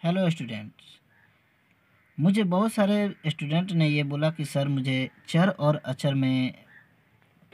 Hello students. मुझे बहुत सारे स्टूडेंट ने ये बोला कि सर मुझे चर और अचर में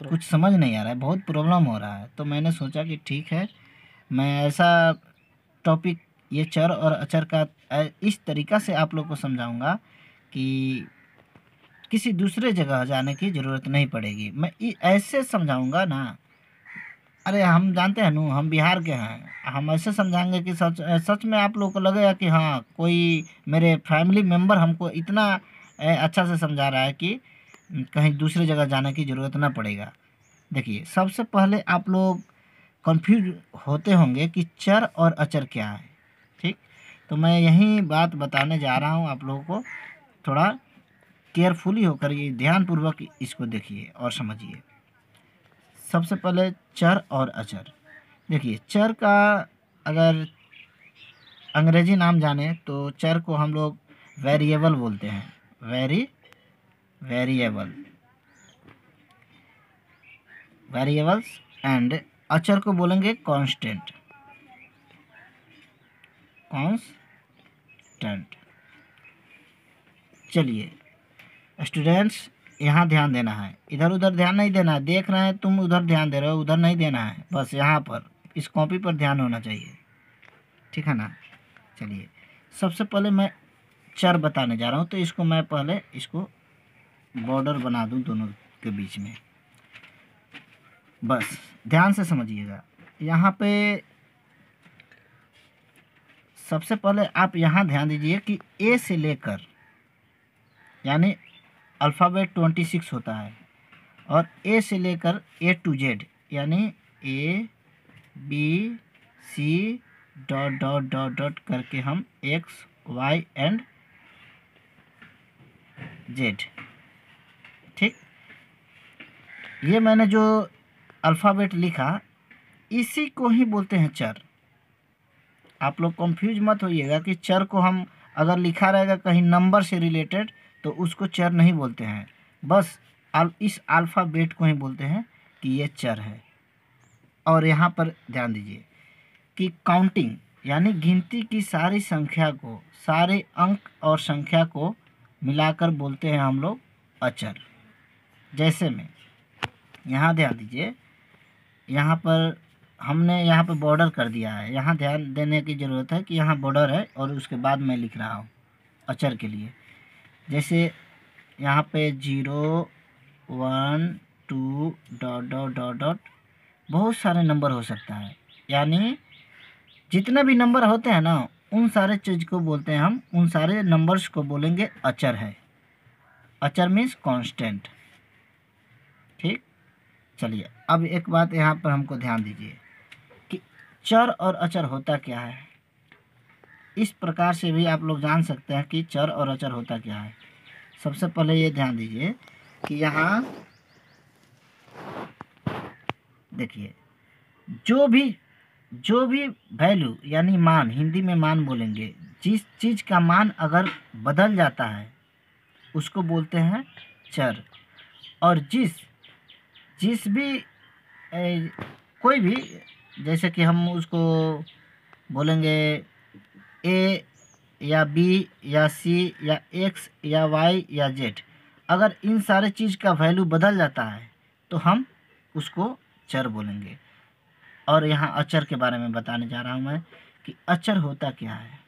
कुछ समझ नहीं आ रहा है, बहुत प्रॉब्लम हो रहा है। तो मैंने सोचा कि ठीक है, मैं ऐसा टॉपिक ये चर और अचर का इस तरीक़ा से आप लोग को समझाऊंगा कि किसी दूसरे जगह जाने की ज़रूरत नहीं पड़ेगी। मैं ऐसे समझाऊंगा ना, अरे हम जानते हैं नू, हम बिहार के हैं। हम ऐसे समझाएंगे कि सच सच में आप लोगों को लगेगा कि हाँ, कोई मेरे फैमिली मेम्बर हमको इतना अच्छा से समझा रहा है कि कहीं दूसरे जगह जाने की ज़रूरत ना पड़ेगा। देखिए, सबसे पहले आप लोग कंफ्यूज होते होंगे कि चर और अचर क्या है। ठीक, तो मैं यही बात बताने जा रहा हूँ आप लोगों को। थोड़ा केयरफुली होकर ये ध्यानपूर्वक इसको देखिए और समझिए। सबसे पहले चर और अचर। देखिए, चर का अगर अंग्रेजी नाम जाने तो चर को हम लोग वेरिएबल बोलते हैं। वेरिएबल्स एंड अचर को बोलेंगे कांस्टेंट। चलिए स्टूडेंट्स, यहाँ ध्यान देना है, इधर उधर ध्यान नहीं देना है। देख रहे हैं तुम उधर ध्यान दे रहे हो, उधर नहीं देना है, बस यहाँ पर इस कॉपी पर ध्यान होना चाहिए, ठीक है ना। चलिए, सबसे पहले मैं चर बताने जा रहा हूँ, तो इसको मैं पहले इसको बॉर्डर बना दूँ दोनों के बीच में। बस ध्यान से समझिएगा। यहाँ पे सबसे पहले आप यहाँ ध्यान दीजिए कि ए से लेकर, यानी अल्फ़ाबेट 26 होता है, और ए से लेकर ए टू जेड, यानी A B C dot dot dot dot करके हम एक्स वाई एंड जेड। ठीक, ये मैंने जो अल्फ़ाबेट लिखा इसी को ही बोलते हैं चर। आप लोग कंफ्यूज मत होइएगा कि चर को हम अगर लिखा रहेगा कहीं नंबर से रिलेटेड तो उसको चर नहीं बोलते हैं, बस इस अल्फ़ाबेट को ही बोलते हैं कि ये चर है। और यहाँ पर ध्यान दीजिए कि काउंटिंग यानी गिनती की सारी संख्या को, सारे अंक और संख्या को मिलाकर बोलते हैं हम लोग अचर। जैसे में यहाँ ध्यान दीजिए, यहाँ पर हमने यहाँ पर बॉर्डर कर दिया है। यहाँ ध्यान देने की ज़रूरत है कि यहाँ बॉर्डर है और उसके बाद मैं लिख रहा हूँ अचर के लिए। जैसे यहाँ पे 0 1 2 डॉट डॉट डॉट डॉट बहुत सारे नंबर हो सकता है, यानी जितने भी नंबर होते हैं ना उन सारे चीज़ को बोलते हैं हम, उन सारे नंबर्स को बोलेंगे अचर है। अचर मीन्स कांस्टेंट। ठीक, चलिए अब एक बात यहाँ पर हमको ध्यान दीजिए कि चर और अचर होता क्या है। इस प्रकार से भी आप लोग जान सकते हैं कि चर और अचर होता क्या है। सबसे पहले ये ध्यान दीजिए कि यहाँ देखिए, जो भी वैल्यू यानी मान, हिंदी में मान बोलेंगे, जिस चीज़ का मान अगर बदल जाता है उसको बोलते हैं चर। और जिस भी कोई भी, जैसे कि हम उसको बोलेंगे ए या बी या सी या एक्स या वाई या जेड, अगर इन सारे चीज़ का वैल्यू बदल जाता है तो हम उसको चर बोलेंगे। और यहाँ अचर के बारे में बताने जा रहा हूँ मैं कि अचर होता क्या है।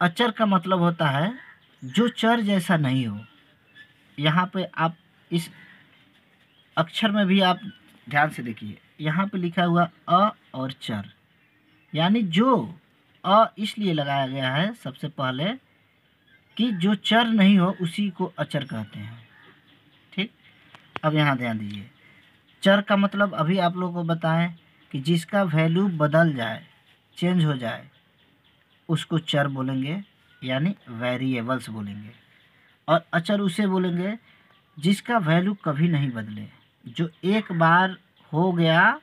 अचर का मतलब होता है जो चर जैसा नहीं हो। यहाँ पे आप इस अक्षर में भी आप ध्यान से देखिए, यहाँ पे लिखा हुआ अ और चर, यानी जो अ इसलिए लगाया गया है सबसे पहले कि जो चर नहीं हो उसी को अचर कहते हैं। ठीक, अब यहाँ ध्यान दीजिए, चर का मतलब अभी आप लोगों को बताएं कि जिसका वैल्यू बदल जाए, चेंज हो जाए, उसको चर बोलेंगे, यानी वेरिएबल्स बोलेंगे। और अचर उसे बोलेंगे जिसका वैल्यू कभी नहीं बदले, जो एक बार हो गया,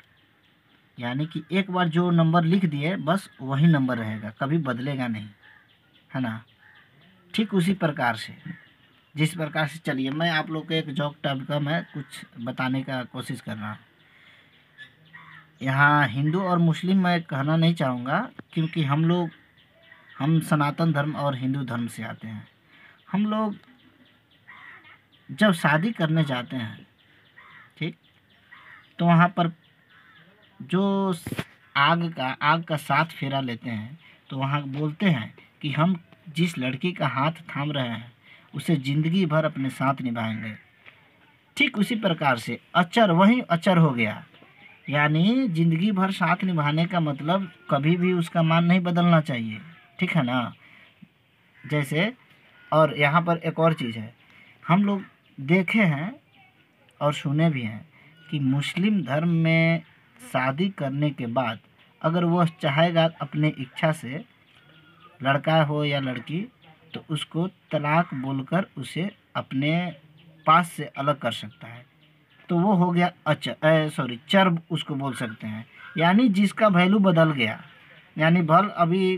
यानी कि एक बार जो नंबर लिख दिए बस वही नंबर रहेगा, कभी बदलेगा नहीं, है ना। ठीक उसी प्रकार से, जिस प्रकार से, चलिए मैं आप लोग को एक जॉक टाइप का मैं कुछ बताने का कोशिश कर रहा हूँ। यहाँ हिंदू और मुस्लिम मैं कहना नहीं चाहूँगा, क्योंकि हम लोग हम सनातन धर्म और हिंदू धर्म से आते हैं। हम लोग जब शादी करने जाते हैं, ठीक, तो वहाँ पर जो आग का 7 फेरा लेते हैं, तो वहाँ बोलते हैं कि हम जिस लड़की का हाथ थाम रहे हैं उसे ज़िंदगी भर अपने साथ निभाएंगे। ठीक उसी प्रकार से अचर वही अचर हो गया, यानी ज़िंदगी भर साथ निभाने का मतलब कभी भी उसका मान नहीं बदलना चाहिए, ठीक है ना। जैसे, और यहाँ पर एक और चीज़ है, हम लोग देखे हैं और सुने भी हैं कि मुस्लिम धर्म में शादी करने के बाद अगर वह चाहेगा अपने इच्छा से, लड़का हो या लड़की, तो उसको तलाक बोलकर उसे अपने पास से अलग कर सकता है। तो वो हो गया चर उसको बोल सकते हैं, यानी जिसका वैल्यू बदल गया। यानी भल अभी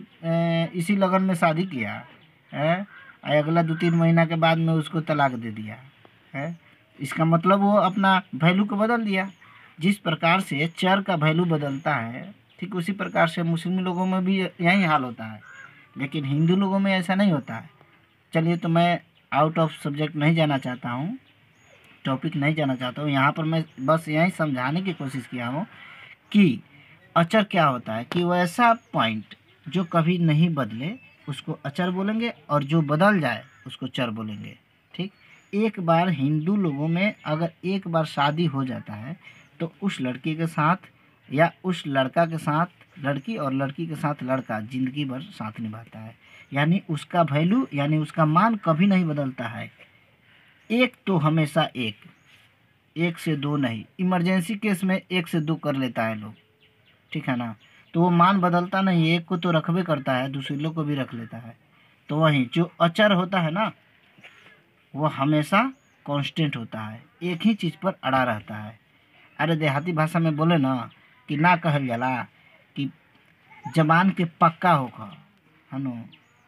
इसी लगन में शादी किया है, अगला 2-3 महीना के बाद में उसको तलाक दे दिया है, इसका मतलब वो अपना वैल्यू को बदल दिया। जिस प्रकार से चर का वैल्यू बदलता है, ठीक उसी प्रकार से मुस्लिम लोगों में भी यही हाल होता है, लेकिन हिंदू लोगों में ऐसा नहीं होता है। चलिए, तो मैं आउट ऑफ सब्जेक्ट नहीं जाना चाहता हूँ, टॉपिक नहीं जाना चाहता हूँ। यहाँ पर मैं बस यही समझाने की कोशिश किया हूँ कि अचर क्या होता है, कि वैसा पॉइंट जो कभी नहीं बदले उसको अचर बोलेंगे, और जो बदल जाए उसको चर बोलेंगे। ठीक, एक बार हिंदू लोगों में अगर एक बार शादी हो जाता है तो उस लड़की के साथ या उस लड़का के साथ लड़की, और लड़की के साथ लड़का ज़िंदगी भर साथ निभाता है। यानी उसका वैल्यू, यानी उसका मान कभी नहीं बदलता है। एक तो हमेशा एक से 2 नहीं, इमरजेंसी केस में 1 से 2 कर लेता है लोग, ठीक है ना। तो वो मान बदलता नहीं, एक को तो रखबे करता है, दूसरे लोग को भी रख लेता है। तो वहीं जो अचर होता है ना, वो हमेशा कांस्टेंट होता है, एक ही चीज़ पर अड़ा रहता है। अरे देहाती भाषा में बोले ना कि ना कहल जाला कि जबान के पक्का होगा, है ना।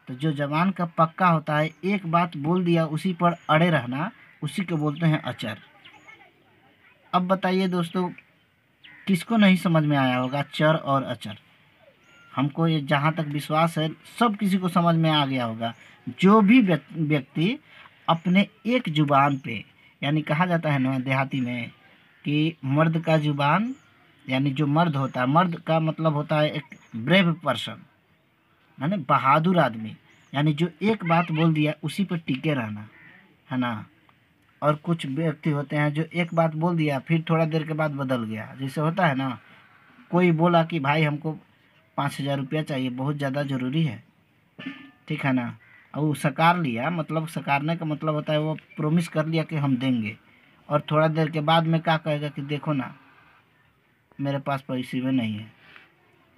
तो जो जबान का पक्का होता है, एक बात बोल दिया उसी पर अड़े रहना, उसी को बोलते हैं अचर। अब बताइए दोस्तों, किसको नहीं समझ में आया होगा चर और अचर? हमको ये जहाँ तक विश्वास है सब किसी को समझ में आ गया होगा। जो भी व्यक्ति अपने एक जुबान पे, यानी कहा जाता है ना देहाती में कि मर्द का जुबान, यानी जो मर्द होता है, मर्द का मतलब होता है एक ब्रेव पर्सन, है ना, बहादुर आदमी। यानी जो एक बात बोल दिया उसी पर टिके रहना, है ना। और कुछ व्यक्ति होते हैं जो एक बात बोल दिया फिर थोड़ा देर के बाद बदल गया। जैसे होता है ना, कोई बोला कि भाई हमको 5,000 रुपया चाहिए, बहुत ज़्यादा ज़रूरी है, ठीक है ना। और वो सकार लिया, मतलब सकारने का मतलब होता है वो प्रोमिस कर लिया कि हम देंगे, और थोड़ा देर के बाद में क्या कहेगा कि देखो ना मेरे पास पैसे में नहीं है।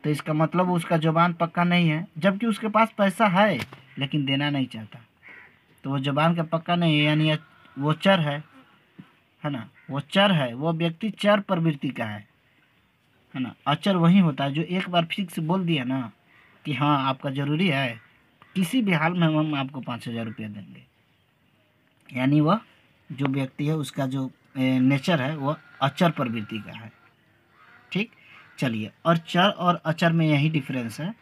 तो इसका मतलब उसका ज़ुबान पक्का नहीं है, जबकि उसके पास पैसा है लेकिन देना नहीं चाहता। तो वो ज़ुबान का पक्का नहीं है, यानी वो चर है ना। वो चर है, वो व्यक्ति चर प्रवृत्ति का है ना। अचर वही होता है जो एक बार फिक्स बोल दिया ना कि हाँ आपका ज़रूरी है, किसी भी हाल में हम आपको 5,000 रुपया देंगे। यानी वह जो व्यक्ति है उसका जो नेचर है वह अचर प्रवृत्ति का है। ठीक, चलिए, और चर और अचर में यही डिफरेंस है।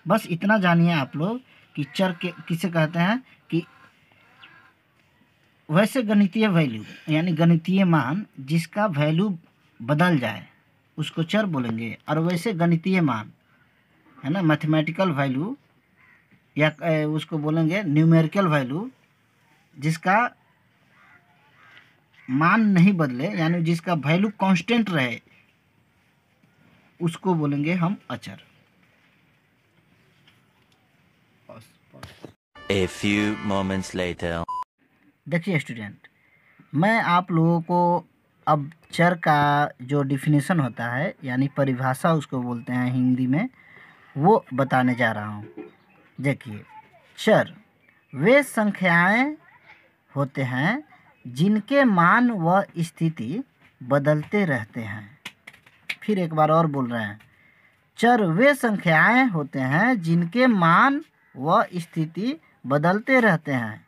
बस इतना जानिए आप लोग कि चर के किसे कहते हैं, कि वैसे गणितीय वैल्यू, यानी गणितीय मान जिसका वैल्यू बदल जाए उसको चर बोलेंगे। और वैसे गणितीय मान, है ना, मैथमेटिकल वैल्यू, या उसको बोलेंगे न्यूमेरिकल वैल्यू, जिसका मान नहीं बदले, यानी जिसका वैल्यू कांस्टेंट रहे, उसको बोलेंगे हम अचर। A few moments later. देखिए स्टूडेंट, मैं आप लोगों को अब चर का जो डिफिनेशन होता है, यानी परिभाषा उसको बोलते हैं हिंदी में, वो बताने जा रहा हूँ। देखिए, चर वे संख्याएं होते हैं जिनके मान व स्थिति बदलते रहते हैं। फिर एक बार और बोल रहे हैं, चर वे संख्याएं होते हैं जिनके मान व स्थिति बदलते रहते हैं,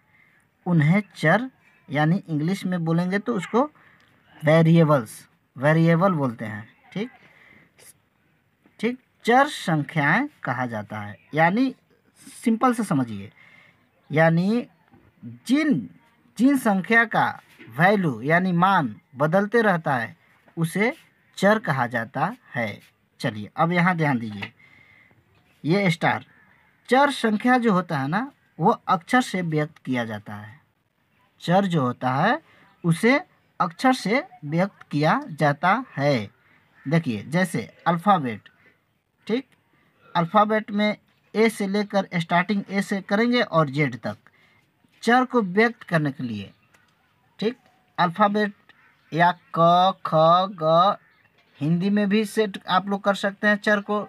उन्हें चर, यानी इंग्लिश में बोलेंगे तो उसको वेरिएबल बोलते हैं। ठीक, चर संख्याएं कहा जाता है, यानी सिंपल से समझिए, यानी जिन जिन संख्या का वैल्यू यानी मान बदलते रहता है उसे चर कहा जाता है। चलिए अब यहाँ ध्यान दीजिए, ये स्टार चर संख्या जो होता है ना वो अक्षर से व्यक्त किया जाता है। चर जो होता है उसे अक्षर से व्यक्त किया जाता है। देखिए जैसे अल्फ़ाबेट, ठीक, अल्फ़ाबेट में ए से लेकर स्टार्टिंग ए से करेंगे और जेड तक चर को व्यक्त करने के लिए, ठीक, अल्फ़ाबेट या क ख ग हिंदी में भी सेट आप लोग कर सकते हैं चर को,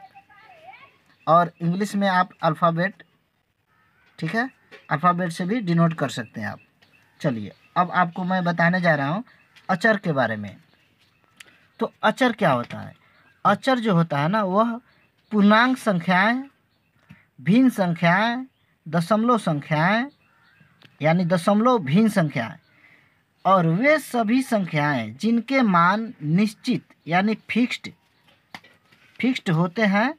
और इंग्लिश में आप अल्फ़ाबेट, ठीक है, अल्फ़ाबेट से भी डिनोट कर सकते हैं आप। चलिए अब आपको मैं बताने जा रहा हूँ अचर के बारे में। तो अचर क्या होता है? अचर जो होता है ना वह पूर्णांक संख्याएं, भिन्न संख्याएं, दशमलव संख्याएं यानी दशमलव भिन्न संख्याएं और वे सभी संख्याएं जिनके मान निश्चित यानी फिक्स्ड होते हैं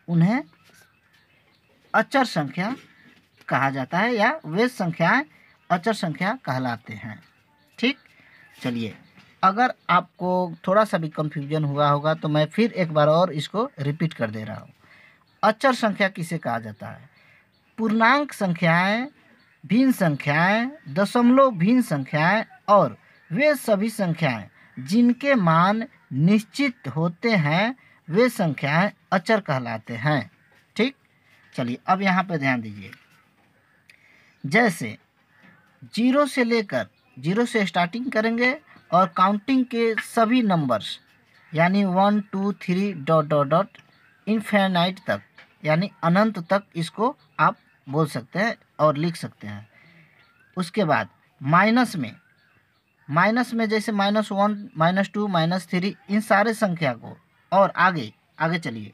उन्हें अचर संख्या कहा जाता है, या वे संख्याएं अचर संख्या कहलाते हैं। ठीक, चलिए अगर आपको थोड़ा सा भी कंफ्यूजन हुआ होगा तो मैं फिर एक बार और इसको रिपीट कर दे रहा हूँ। अचर संख्या किसे कहा जाता है? पूर्णांक संख्याएं, भिन्न संख्याएं, दशमलव भिन्न संख्याएं और वे सभी संख्याएं जिनके मान निश्चित होते हैं वे संख्याएं अचर कहलाते हैं। ठीक, चलिए अब यहाँ पे ध्यान दीजिए, जैसे जीरो से स्टार्टिंग करेंगे और काउंटिंग के सभी नंबर्स यानी 1 2 3 डॉट डॉट डॉट इनफिनाइट तक यानी अनंत तक इसको आप बोल सकते हैं और लिख सकते हैं। उसके बाद माइनस में जैसे -1 -2 -3 इन सारे संख्या को, और आगे चलिए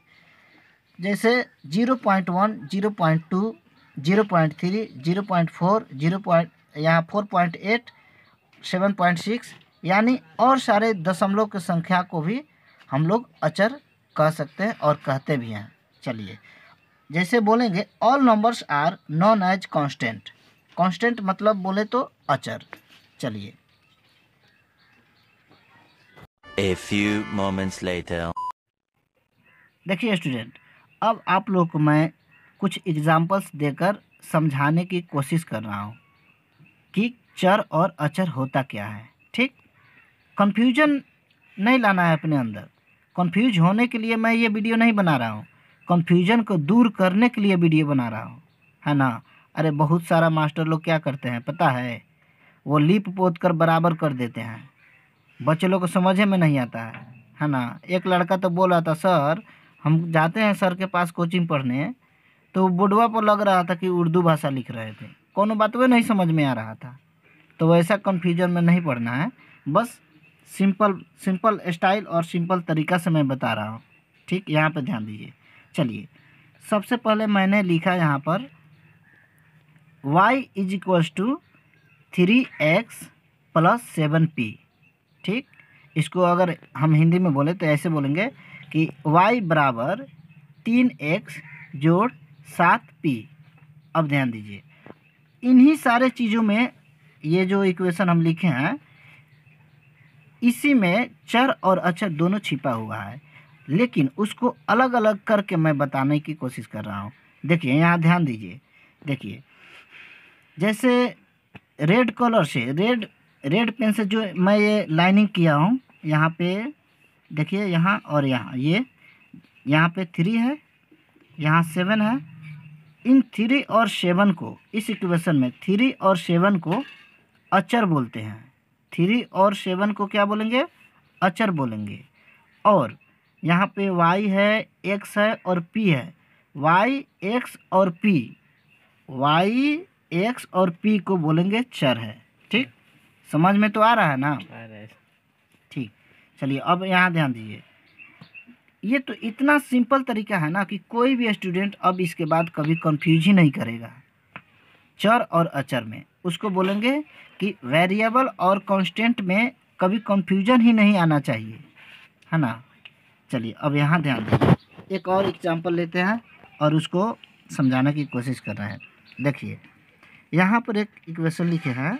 जैसे 0.1 0.2 0.3 0.4 यहाँ 4.8 7.6 यानी और सारे दशमलव के संख्या को भी हम लोग अचर कह सकते हैं और कहते भी हैं। चलिए जैसे बोलेंगे all numbers are known as constant, constant मतलब बोले तो अचर। चलिए A few moments later. देखिए स्टूडेंट, अब आप लोग को मैं कुछ एग्जाम्पल्स देकर समझाने की कोशिश कर रहा हूँ कि चर और अचर होता क्या है। ठीक, कंफ्यूजन नहीं लाना है अपने अंदर। कंफ्यूज होने के लिए मैं ये वीडियो नहीं बना रहा हूँ, कंफ्यूजन को दूर करने के लिए वीडियो बना रहा हूँ, है ना। अरे बहुत सारा मास्टर लोग क्या करते हैं पता है, वो लीप पोत कर बराबर कर देते हैं, बच्चे लोग को समझे में नहीं आता है ना। एक लड़का तो बोल रहा था सर हम जाते हैं सर के पास कोचिंग पढ़ने, तो बोर्डवा पर लग रहा था कि उर्दू भाषा लिख रहे थे, कोनो बात वो नहीं समझ में आ रहा था। तो वैसा कन्फ्यूजन में नहीं पढ़ना है, बस सिंपल स्टाइल और सिंपल तरीका से मैं बता रहा हूँ। ठीक, यहाँ पे ध्यान दीजिए। चलिए सबसे पहले मैंने लिखा यहाँ पर y = 3x + 7p। ठीक, इसको अगर हम हिंदी में बोले तो ऐसे बोलेंगे कि y = 3x + 7p। अब ध्यान दीजिए, इन्हीं सारे चीज़ों में ये जो इक्वेशन हम लिखे हैं इसी में चर और अचर दोनों छिपा हुआ है, लेकिन उसको अलग अलग करके मैं बताने की कोशिश कर रहा हूँ। देखिए यहाँ ध्यान दीजिए, देखिए जैसे रेड कलर से रेड पेन से जो मैं ये लाइनिंग किया हूँ यहाँ पे, देखिए यहाँ और यहाँ, ये यहाँ पे 3 है, यहाँ 7 है। इन 3 और 7 को इस इक्वेशन में 3 और 7 को अचर बोलते हैं। 3 और 7 को क्या बोलेंगे? अचर बोलेंगे। और यहाँ पे y है, x है और p है। y, x और p को बोलेंगे चर है। ठीक, समझ में तो आ रहा है ना? ठीक, चलिए अब यहाँ ध्यान दीजिए, ये तो इतना सिंपल तरीका है ना कि कोई भी स्टूडेंट अब इसके बाद कभी कंफ्यूज ही नहीं करेगा। चर और अचर में उसको बोलेंगे कि वेरिएबल और कांस्टेंट में कभी कंफ्यूजन ही नहीं आना चाहिए, है ना। चलिए अब यहाँ ध्यान दीजिए, एक और एग्जांपल लेते हैं और उसको समझाने की कोशिश कर रहे हैं। देखिए यहाँ पर एक इक्वेशन लिखे हैं,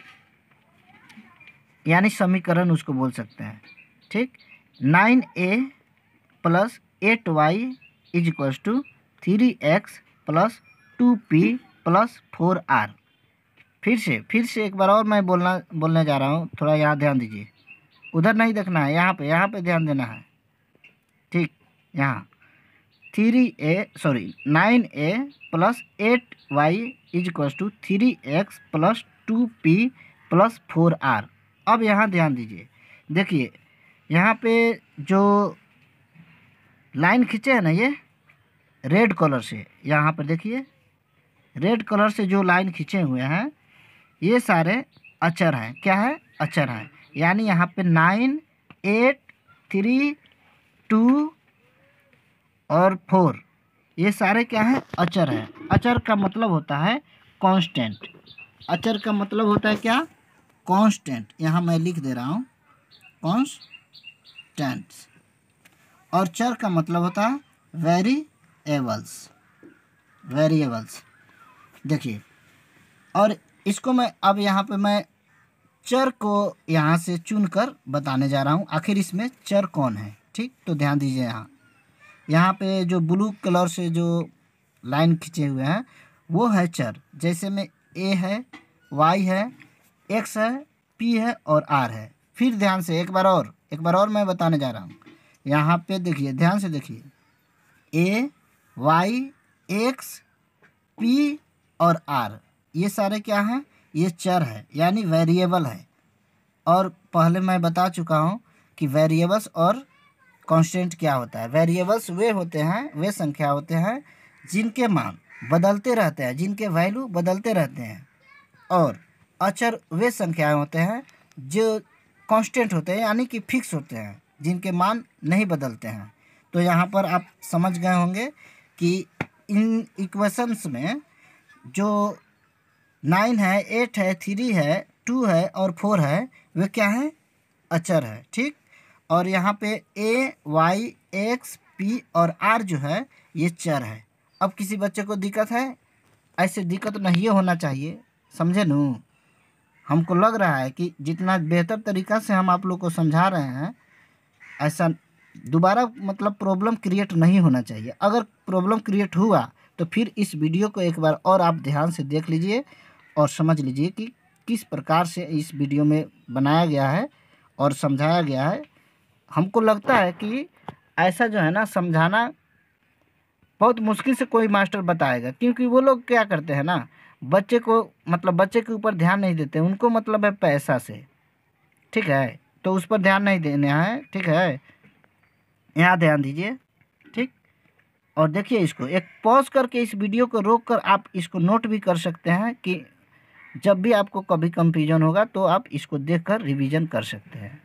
यानी समीकरण उसको बोल सकते हैं, ठीक। 9a plus 8y is equals to 3x plus 2p plus 4r। फिर से एक बार और मैं बोलने जा रहा हूँ, थोड़ा यहाँ ध्यान दीजिए, उधर नहीं देखना है, यहाँ पे ध्यान देना है, ठीक। यहाँ 9a plus 8y is equals to 3x plus 2p plus 4r। अब यहाँ ध्यान दीजिए, देखिए यहाँ पे जो लाइन खींचे हैं ना, ये रेड कलर से, यहाँ पर देखिए रेड कलर से जो लाइन खींचे हुए हैं ये सारे अचर हैं। क्या है? अचर हैं। यानी यहाँ पे 9, 8, 3, 2 और 4 ये सारे क्या है? अचर हैं। अचर का मतलब होता है कांस्टेंट। अचर का मतलब होता है क्या? कांस्टेंट। यहाँ मैं लिख दे रहा हूँ कांस्टेंट। और चर का मतलब होता है वेरिएबल्स। देखिए, और इसको मैं अब यहाँ पे मैं चर को यहाँ से चुनकर बताने जा रहा हूँ, आखिर इसमें चर कौन है, ठीक। तो ध्यान दीजिए, यहाँ पे जो ब्लू कलर से जो लाइन खींचे हुए हैं वो है चर। जैसे में a है, y है, x है, p है और r है। फिर ध्यान से एक बार और मैं बताने जा रहा हूँ। यहाँ पे देखिए, ध्यान से देखिए, a, y, x, p और r ये सारे क्या हैं? ये चर है, यानी वेरिएबल है। और पहले मैं बता चुका हूँ कि वेरिएबल्स और कांस्टेंट क्या होता है। वेरिएबल्स वे संख्या होते हैं जिनके मान बदलते रहते हैं, जिनके वैल्यू बदलते रहते हैं। और अचर वे संख्याएं होते हैं जो कांस्टेंट होते हैं, यानी कि फिक्स होते हैं, जिनके मान नहीं बदलते हैं। तो यहाँ पर आप समझ गए होंगे कि इन इक्वेशंस में जो 9 है, 8 है, 3 है, 2 है और 4 है, वे क्या है? अचर है, ठीक। और यहाँ पे a, y, x, p और r जो है ये चर है। अब किसी बच्चे को दिक्कत है? ऐसे दिक्कत नहीं होना चाहिए, समझे नू। हमको लग रहा है कि जितना बेहतर तरीक़ा से हम आप लोग को समझा रहे हैं, ऐसा दोबारा मतलब प्रॉब्लम क्रिएट नहीं होना चाहिए। अगर प्रॉब्लम क्रिएट हुआ तो फिर इस वीडियो को एक बार और आप ध्यान से देख लीजिए और समझ लीजिए कि किस प्रकार से इस वीडियो में बनाया गया है और समझाया गया है। हमको लगता है कि ऐसा जो है ना, समझाना बहुत मुश्किल से कोई मास्टर बताएगा, क्योंकि वो लोग क्या करते हैं ना, बच्चे के ऊपर ध्यान नहीं देते। उनको मतलब है पैसा से, ठीक है, तो उस पर ध्यान नहीं देना है, ठीक है। यहाँ ध्यान दीजिए, ठीक। और देखिए, इसको एक पॉज करके इस वीडियो को रोक कर आप इसको नोट भी कर सकते हैं कि जब भी आपको कभी कंफ्यूजन होगा तो आप इसको देखकर रिवीजन कर सकते हैं।